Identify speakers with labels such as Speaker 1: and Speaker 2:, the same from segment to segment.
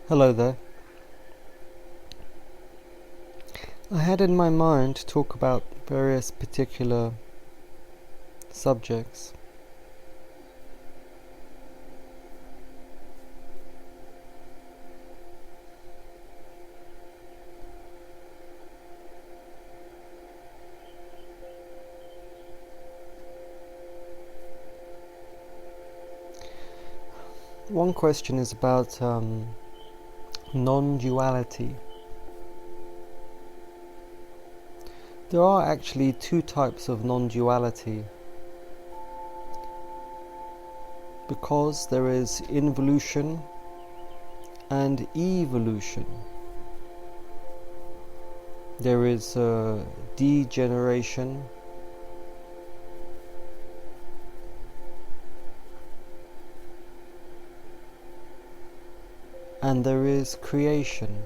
Speaker 1: Hello there. I had in my mind to talk about various particular subjects. One question is about non-duality. There are actually two types of non-duality, because there is involution and evolution. There is degeneration and there is creation.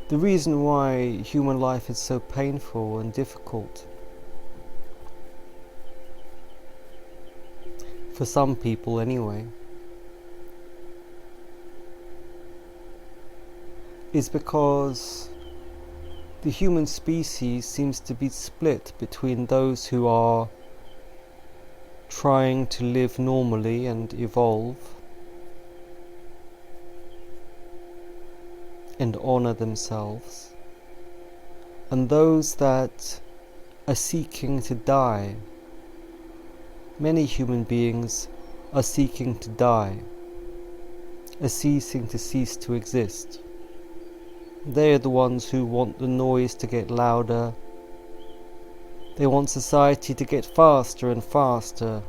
Speaker 1: The reason why human life is so painful and difficult for some people anyway is because the human species seems to be split between those who are trying to live normally and evolve and honor themselves, and those that are seeking to die. Many human beings are seeking to die, are ceasing to cease to exist. They are the ones who want the noise to get louder. They want society to get faster and faster,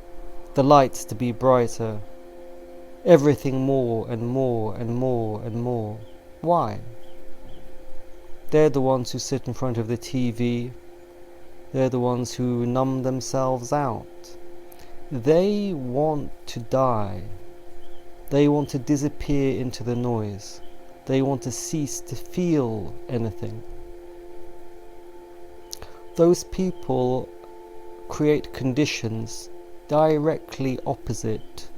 Speaker 1: the lights to be brighter, everything more and more and more and more. Why? They're the ones who sit in front of the TV. They're the ones who numb themselves out. They want to die. They want to disappear into the noise. They want to cease to feel anything. Those people create conditions directly opposite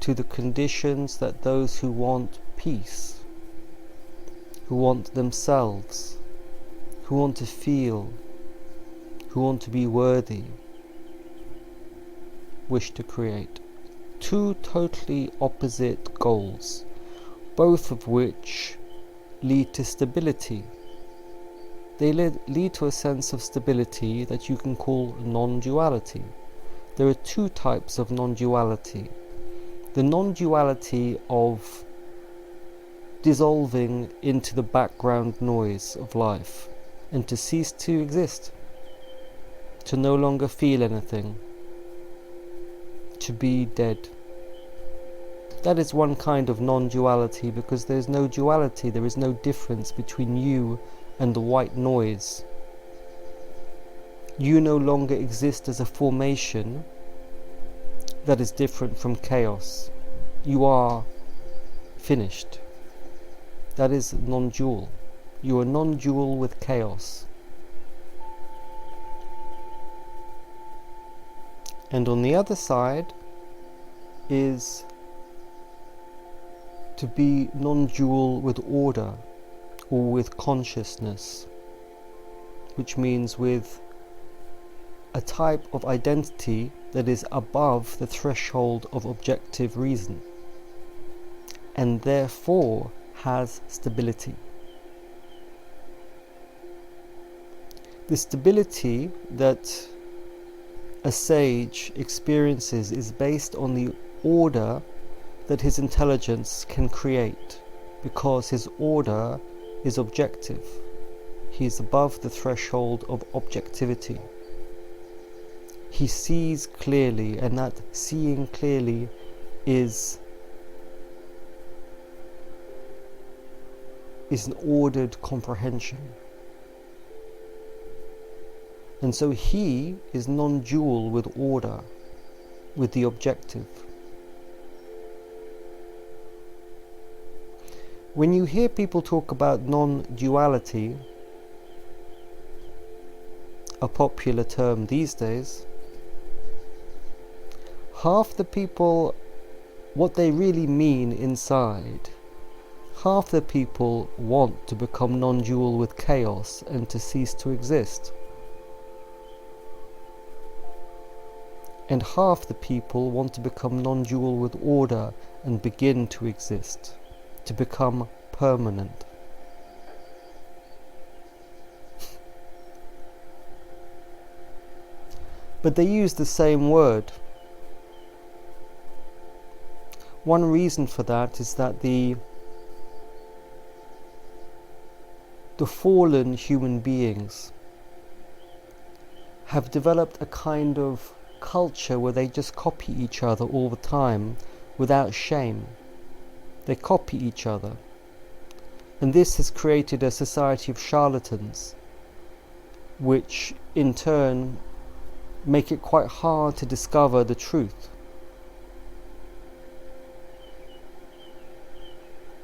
Speaker 1: to the conditions that those who want peace, who want themselves, who want to feel, who want to be worthy, wish to create. Two totally opposite goals, both of which lead to stability. They lead to a sense of stability that you can call non-duality. There are two types of non-duality. The non-duality of dissolving into the background noise of life and to cease to exist, to no longer feel anything, to be dead. That is one kind of non-duality, because there is no duality, there is no difference between you and the white noise. You no longer exist as a formation that is different from chaos. You are finished. That is non-dual. You are non-dual with chaos. And on the other side is to be non-dual with order or with consciousness, which means with a type of identity that is above the threshold of objective reason and therefore has stability. The stability that a sage experiences is based on the order that his intelligence can create, because his order is objective. He is above the threshold of objectivity. He sees clearly, and that seeing clearly is an ordered comprehension. And so he is non-dual with order, with the objective. When you hear people talk about non-duality, a popular term these days, half the people what they really mean inside. Half the people want to become non-dual with chaos and to cease to exist. And half the people want to become non-dual with order and begin to exist, to become permanent. But they use the same word. One reason for that is that the fallen human beings have developed a kind of culture where they just copy each other all the time without shame. They copy each other. And this has created a society of charlatans, which in turn make it quite hard to discover the truth.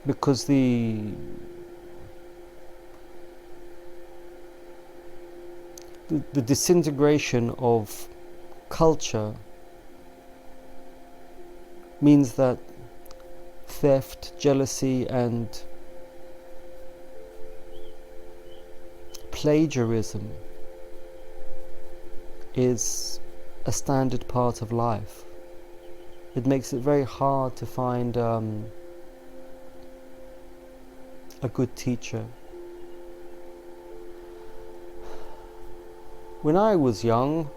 Speaker 1: Because the disintegration of culture means that theft, jealousy, and plagiarism is a standard part of life. It makes it very hard to find a good teacher. When I was young,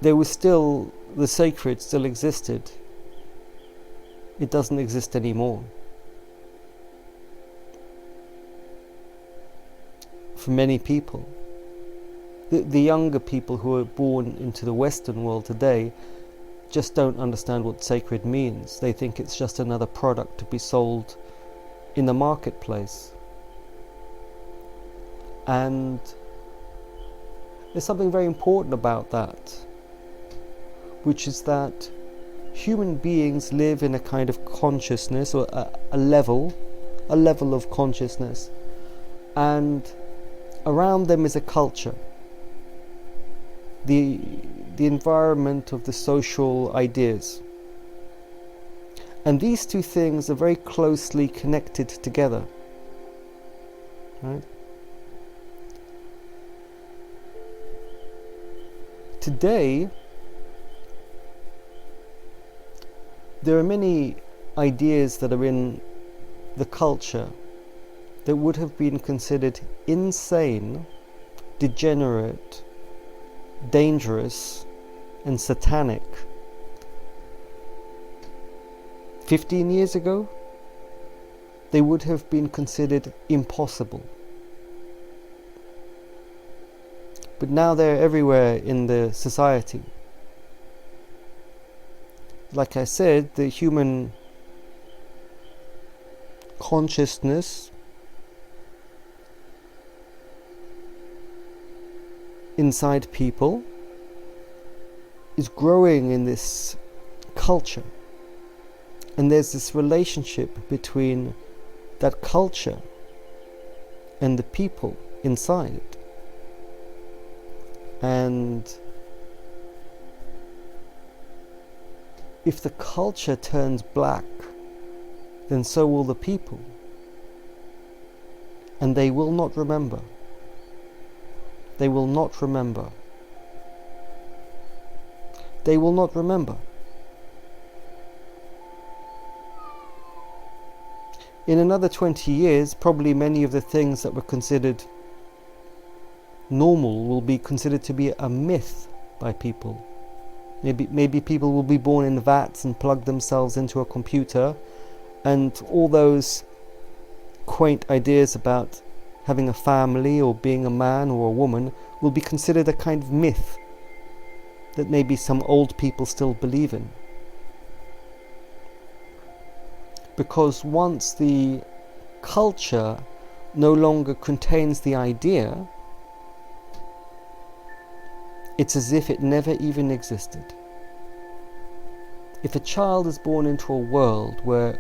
Speaker 1: there was still, the sacred still existed. It doesn't exist anymore. For many people. The younger people who are born into the Western world today just don't understand what sacred means. They think it's just another product to be sold in the marketplace. And there's something very important about that, which is that human beings live in a kind of consciousness, or a level of consciousness, and around them is a culture, the environment of the social ideas. And these two things are very closely connected together, right? Today, there are many ideas that are in the culture that would have been considered insane, degenerate, dangerous, and satanic 15 years ago. They would have been considered impossible. But now they're everywhere in the society. Like I said, the human consciousness inside people is growing in this culture. And there's this relationship between that culture and the people inside it. And if the culture turns black, then so will the people. And they will not remember. They will not remember. They will not remember. In another 20 years, probably many of the things that were considered normal will be considered to be a myth by people. Maybe people will be born in vats and plug themselves into a computer, and all those quaint ideas about having a family or being a man or a woman will be considered a kind of myth that maybe some old people still believe in. Because once the culture no longer contains the idea, it's as if it never even existed. If a child is born into a world where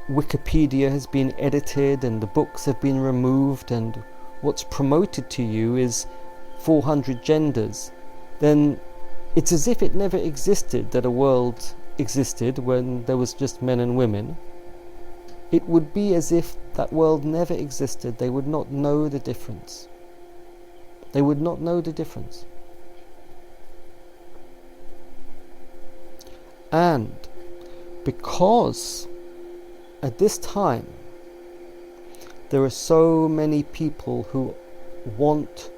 Speaker 1: Wikipedia has been edited and the books have been removed and what's promoted to you is 400 genders, then It's as if it never existed, that a world existed when there was just men and women. It would be as if that world never existed. They would not know the difference. They would not know the difference. And because at this time there are so many people who want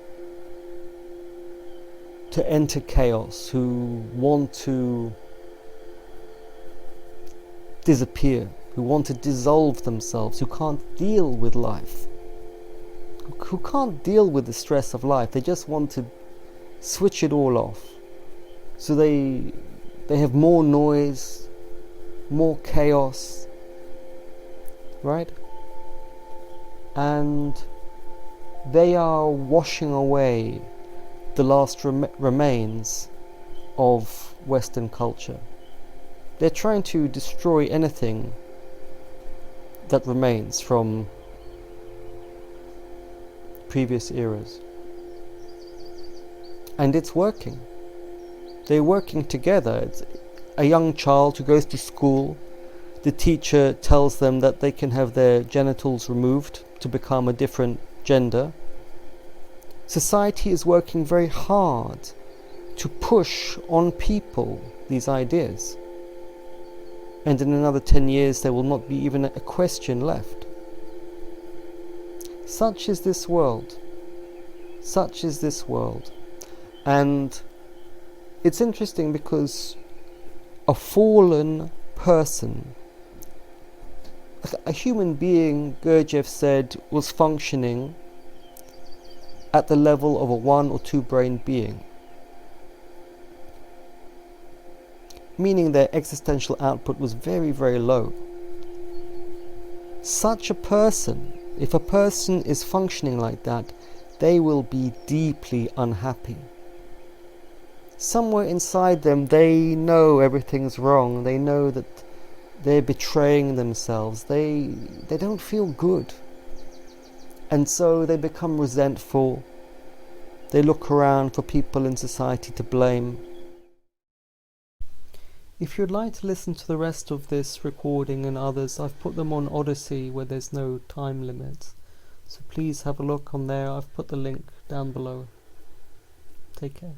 Speaker 1: to enter chaos, who want to disappear, who want to dissolve themselves, who can't deal with life, who can't deal with the stress of life. They just want to switch it all off. So they have more noise, more chaos, right? And they are washing away the last remains of Western culture. They're trying to destroy anything that remains from previous eras. And it's working. They're working together. It's a young child who goes to school. The teacher tells them that they can have their genitals removed to become a different gender. Society is working very hard to push on people these ideas. And in another 10 years there will not be even a question left. Such is this world. Such is this world. And it's interesting because a fallen person, a human being, Gurdjieff said, was functioning at the level of a 1 or 2 brain being, meaning their existential output was very, very low. Such a person, if a person is functioning like that, they will be deeply unhappy. Somewhere inside them they know everything's wrong. They know that they're betraying themselves. They don't feel good. And so they become resentful. They look around for people in society to blame. If you'd like to listen to the rest of this recording and others, I've put them on Odyssey where there's no time limit. So please have a look on there. I've put the link down below. Take care.